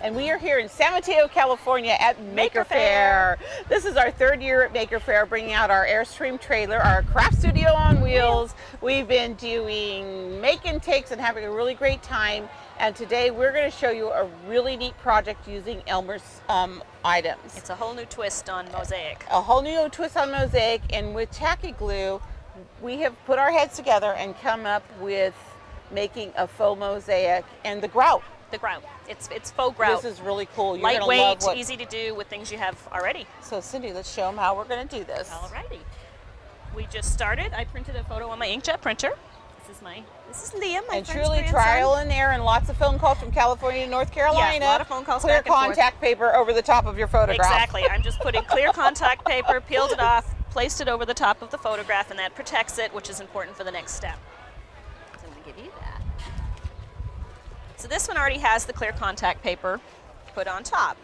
and we are here in San Mateo, California at Maker Faire. This is our 3rd year at Maker Faire, bringing out our Airstream trailer, our craft studio on wheels. We've been doing make and takes and having a really great time, and today we're going to show you a really neat project using Elmer's items. It's a whole new twist on mosaic. A whole new twist on mosaic, and with tacky glue, we have put our heads together and come up with making a faux mosaic and the grout. The grout. It's faux grout. This is really cool. You're lightweight, easy to do with things you have already. So Cindy, let's show them how we're going to do this. Alrighty. We just started. I printed a photo on my inkjet printer. This is Liam, my and friend's truly grandson. Trial and error, and lots of phone calls from California to North Carolina. Yeah, a lot of phone calls Clear back and forth. contact paper over the top of your photograph. Exactly. I'm just putting clear contact paper, peeled it off, placed it over the top of the photograph, and that protects it, which is important for the next step. So I'm going to give you that. So this one already has the clear contact paper put on top.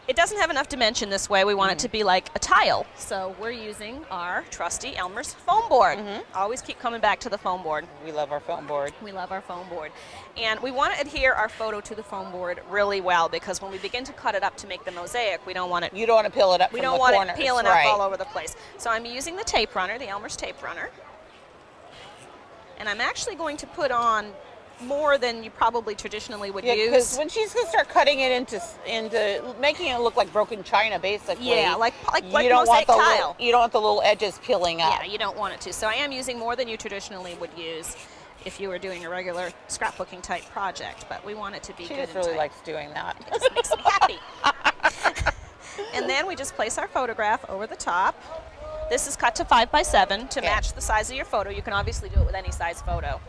It doesn't have enough dimension this way. We want it to be like a tile. So we're using our trusty Elmer's foam board. Always keep coming back to the foam board. We love our foam board. We love our foam board. And we want to adhere our photo to the foam board really well, because when we begin to cut it up to make the mosaic, we don't want it. You don't want to peel it up We from don't the want corners. it peeling up all over the place. So I'm using the tape runner, the Elmer's tape runner. And I'm actually going to put on more than you probably traditionally would use. Because when she's going to start cutting it into making it look like broken china, basically. Yeah, like you don't mosaic want tile. You don't want the little edges peeling up. Yeah, you don't want it to. So I am using more than you traditionally would use if you were doing a regular scrapbooking type project, but we want it to be She good just and really tight. likes doing that. It just makes me happy. And then we just place our photograph over the top. This is cut to 5x7 to match the size of your photo. You can obviously do it with any size photo.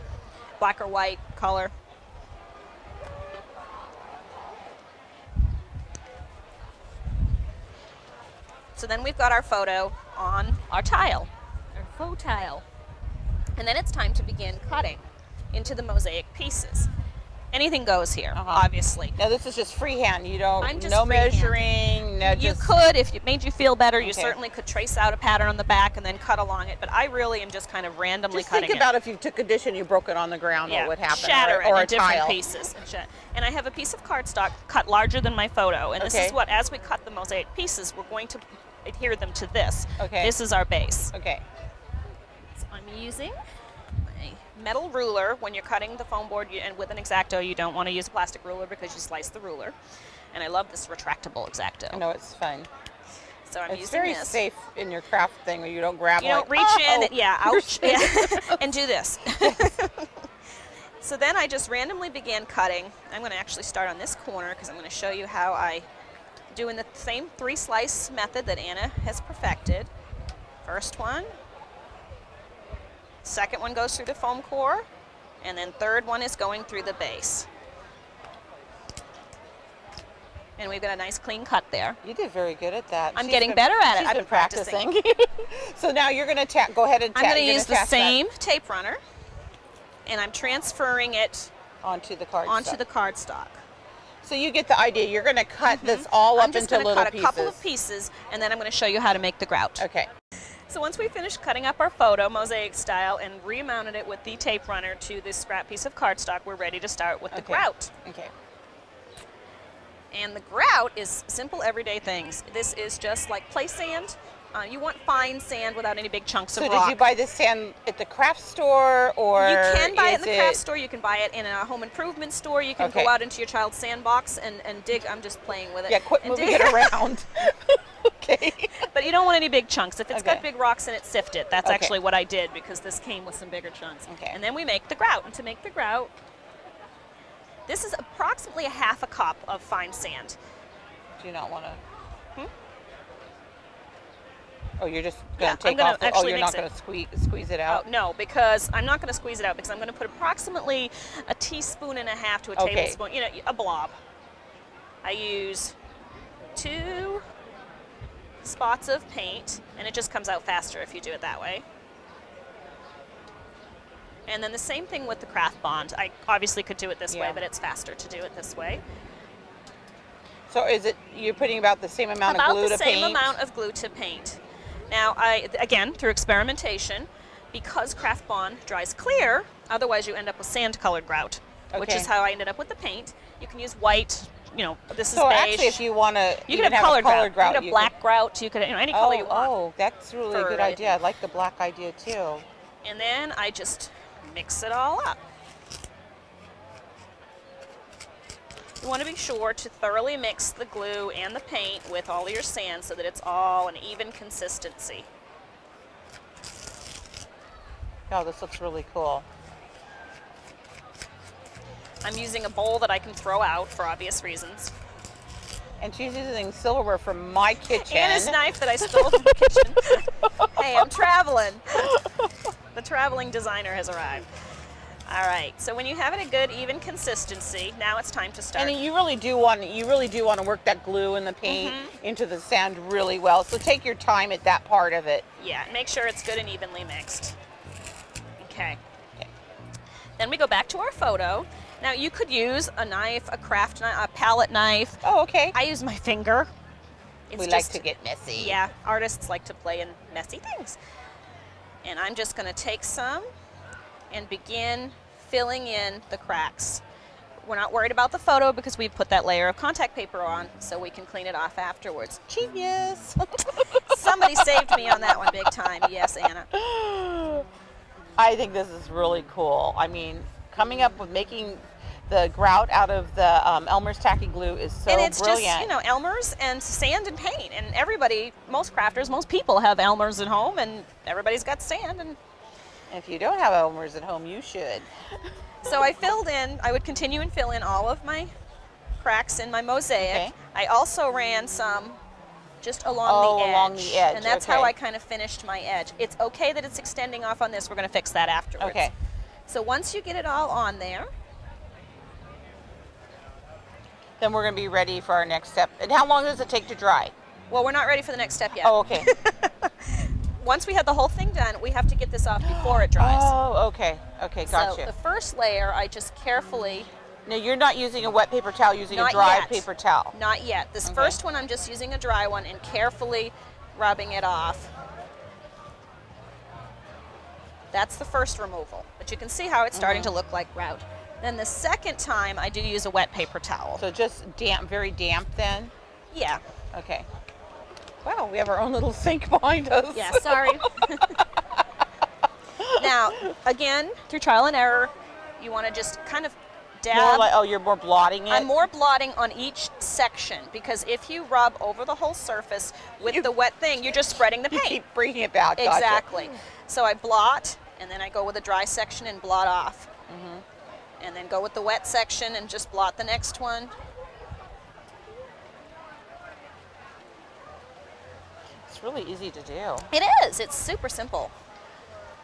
Black or white, color. So then we've got our photo on our tile, our faux tile. And then it's time to begin cutting into the mosaic pieces. Anything goes here, obviously. Now this is just freehand. You don't, I'm just no freehand. measuring. No, You just, could, if it made you feel better, you certainly could trace out a pattern on the back and then cut along it, but I really am just kind of randomly just cutting think about if you took a dish and you broke it on the ground, what would happen? Shatter it or in a different tile. pieces. And I have a piece of cardstock cut larger than my photo, and this is what, as we cut the mosaic pieces, we're going to adhere them to this. This is our base. Okay. So I'm using my metal ruler. When you're cutting the foam board, and with an X-Acto, you don't want to use a plastic ruler because you slice the ruler. And I love this retractable X-Acto. I know, it's fun. So I'm it's using very this. safe in your craft thing where you don't grab You don't reach in, ouch, and do this. So then I just randomly began cutting. I'm going to actually start on this corner because I'm going to show you how I do in the same 3-slice method that Anna has perfected. First one. Second one goes through the foam core, and then third one is going through the base. And we've got a nice clean cut there. You did very good at that. I'm getting better at it. I've been practicing. So now you're going to go ahead and I'm going to use the same tape runner, and I'm transferring it onto the cardstock. Onto the cardstock. So you get the idea. You're going to cut this all up into little pieces. I'm just going to cut a couple of pieces, and then I'm going to show you how to make the grout. Okay. So once we finished cutting up our photo, mosaic style, and remounted it with the tape runner to this scrap piece of cardstock, we're ready to start with the grout. Okay. And the grout is simple, everyday things. This is just like play sand. You want fine sand without any big chunks of rock. So did you buy this sand at the craft store, or you can buy it in the craft store. You can buy it in a home improvement store. You can go out into your child's sandbox and dig. I'm just playing with it. Yeah, quit moving it around. Okay. But you don't want any big chunks. If it's got big rocks in it, sift it. That's actually what I did, because this came with some bigger chunks. And then we make the grout. And to make the grout, this is approximately a half a cup of fine sand. Do you not want to? Oh, you're just going to take off the, you're not going to squeeze it out? Oh, no, because I'm not going to squeeze it out, because I'm going to put approximately a teaspoon and a half to a tablespoon, you know, a blob. I use 2 spots of paint, and it just comes out faster if you do it that way. And then the same thing with the CraftBond. I obviously could do it this way, but it's faster to do it this way. So is it, you're putting about the same amount of glue to paint? About the same amount of glue to paint. Now, again, through experimentation, because CraftBond dries clear, otherwise you end up with sand-colored grout, which is how I ended up with the paint. You can use white, this is So beige. actually, if you want to, you can have colored grout. You could have black grout. You could, any color you want. Oh, that's really a good idea. I like the black idea too. And then I just mix it all up. You want to be sure to thoroughly mix the glue and the paint with all your sand so that it's all an even consistency. Oh, this looks really cool. I'm using a bowl that I can throw out for obvious reasons. And she's using silverware from my kitchen. And his knife that I stole from the kitchen. Hey, I'm traveling. The traveling designer has arrived. All right, so when you have it a good even consistency, now it's time to start. And you really do want to work that glue and the paint into the sand really well. So take your time at that part of it. Yeah, make sure it's good and evenly mixed. Okay. Then we go back to our photo. Now you could use a knife, a craft knife, a palette knife. Oh, okay. I use my finger. We like to get messy. Yeah, artists like to play in messy things. And I'm just going to take some and begin filling in the cracks. We're not worried about the photo because we put that layer of contact paper on so we can clean it off afterwards. Genius. Somebody saved me on that one big time. Yes, Anna. I think this is really cool. I mean, coming up with making the grout out of the Elmer's tacky glue is so brilliant. And it's just, Elmer's and sand and paint. And everybody, most crafters, most people have Elmer's at home, and everybody's got sand. And if you don't have Elmer's at home, you should. So I would continue and fill in all of my cracks in my mosaic. Okay. I also ran some just along the edge. Along the edge. And that's how I kind of finished my edge. It's okay that it's extending off on this. We're going to fix that afterwards. Okay. So once you get it all on there, then we're going to be ready for our next step. And how long does it take to dry? well, we're not ready for the next step yet. Oh, okay. Once we have the whole thing done, we have to get this off before it dries. Oh, okay. Okay, gotcha. So the first layer, I just carefully... Now, you're not using a wet paper towel, using Not a dry yet. paper towel. Not yet. This first one, I'm just using a dry one and carefully rubbing it off. That's the first removal. But you can see how it's starting to look like grout. Then the second time, I do use a wet paper towel. So just damp, very damp then? Yeah. Okay. Wow, we have our own little sink behind us. Yeah, sorry. Now, again, through trial and error, you want to just kind of dab. More like, you're more blotting it? I'm more blotting on each section because if you rub over the whole surface with the wet thing, you're just spreading the paint. You keep bringing it back. Gotcha. Exactly. So I blot, and then I go with a dry section and blot off. And then go with the wet section and just blot the next one. It's really easy to do. It is. It's super simple.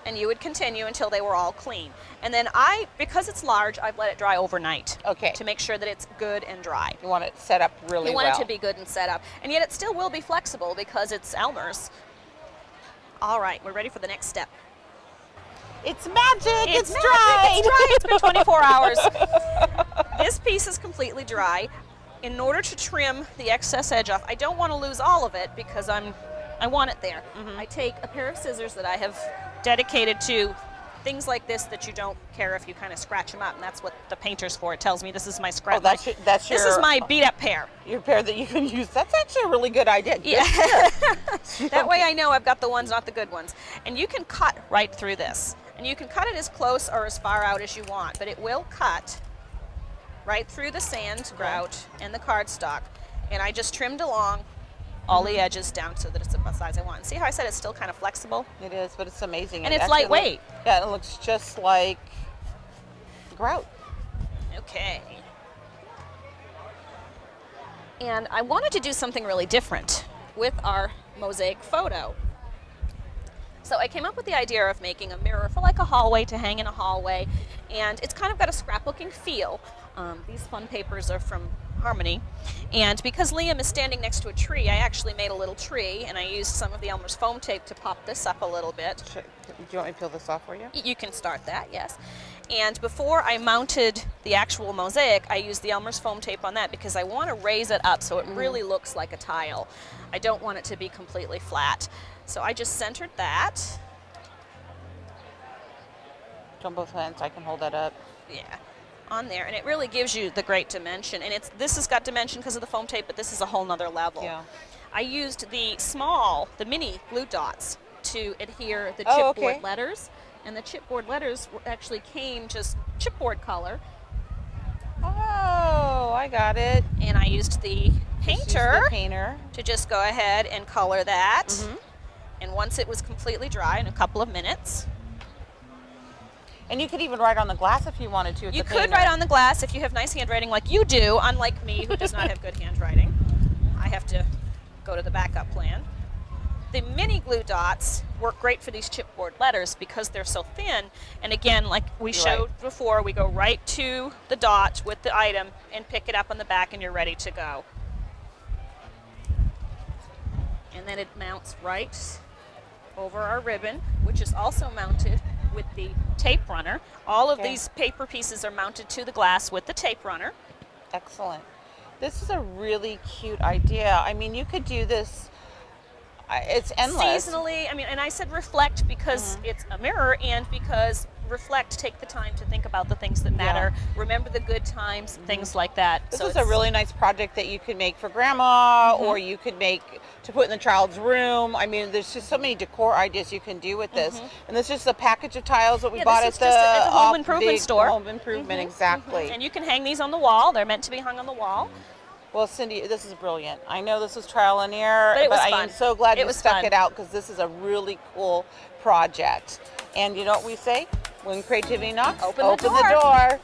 And you would continue until they were all clean. And then because it's large, I've let it dry overnight. Okay. To make sure that it's good and dry. You want it set up really well. You want it to be good and set up. And yet it still will be flexible because it's Elmer's. All right, we're ready for the next step. It's magic! It's magic. dry! It's dry! It's been 24 hours. This piece is completely dry. In order to trim the excess edge off, I don't want to lose all of it because I want it there. I take a pair of scissors that I have dedicated to things like this that you don't care if you kind of scratch them up, and that's what the painter's for. It tells me this is my scratch. Oh, that's your, this is my beat up pair. Your pair that you can use. That's actually a really good idea. Good. Yeah. That way I know I've got the ones, not the good ones. And you can cut right through this. And you can cut it as close or as far out as you want, but it will cut right through the sand grout and the cardstock. And I just trimmed along all the edges down so that it's the size I want. And see how I said it's still kind of flexible? It is, but it's amazing. And it's actually lightweight. Yeah, it looks just like grout. Okay. And I wanted to do something really different with our mosaic photo. So I came up with the idea of making a mirror for like a hallway to hang in a hallway, and it's kind of got a scrapbooking feel. These fun papers are from Harmony, and because Liam is standing next to a tree, I actually made a little tree, and I used some of the Elmer's foam tape to pop this up a little bit. Do you want me to peel this off for you? You can start that, yes. And before I mounted the actual mosaic, I used the Elmer's foam tape on that because I want to raise it up so it really looks like a tile. I don't want it to be completely flat. So I just centered that. On both hands, I can hold that up. Yeah. on there, and it really gives you the great dimension. And this has got dimension because of the foam tape, but this is a whole nother level. Yeah. I used the mini glue dots to adhere the Oh, chipboard okay. letters, and the chipboard letters actually came just chipboard color. Oh, I got it. And I used the painter painter to just go ahead and color that. Mm-hmm. And once it was completely dry, in a couple of minutes. And you could even write on the glass if you wanted to. With You the could painter. write on the glass if you have nice handwriting like you do, unlike me who does not have good handwriting. I have to go to the backup plan. The mini glue dots work great for these chipboard letters because they're so thin. And again, like we showed before, we go right to the dot with the item and pick it up on the back and you're ready to go. And then it mounts right over our ribbon, which is also mounted with the tape runner. All of these paper pieces are mounted to the glass with the tape runner. Excellent. This is a really cute idea. I mean, you could do this. It's endless. Seasonally, I mean, and I said reflect because it's a mirror, and because reflect, take the time to think about the things that matter, remember the good times, things like that. This so is a really nice project that you could make for grandma, or you could make to put in the child's room. I mean, there's just so many decor ideas you can do with this. And this is just a package of tiles that we bought at this is just at the home improvement store. Home improvement, exactly. And you can hang these on the wall. They're meant to be hung on the wall. Well, Cindy, this is brilliant. I know this was trial and error, But it was I fun. am so glad It you was stuck fun. it out because this is a really cool project. And you know what we say? When creativity knocks, Open the the door.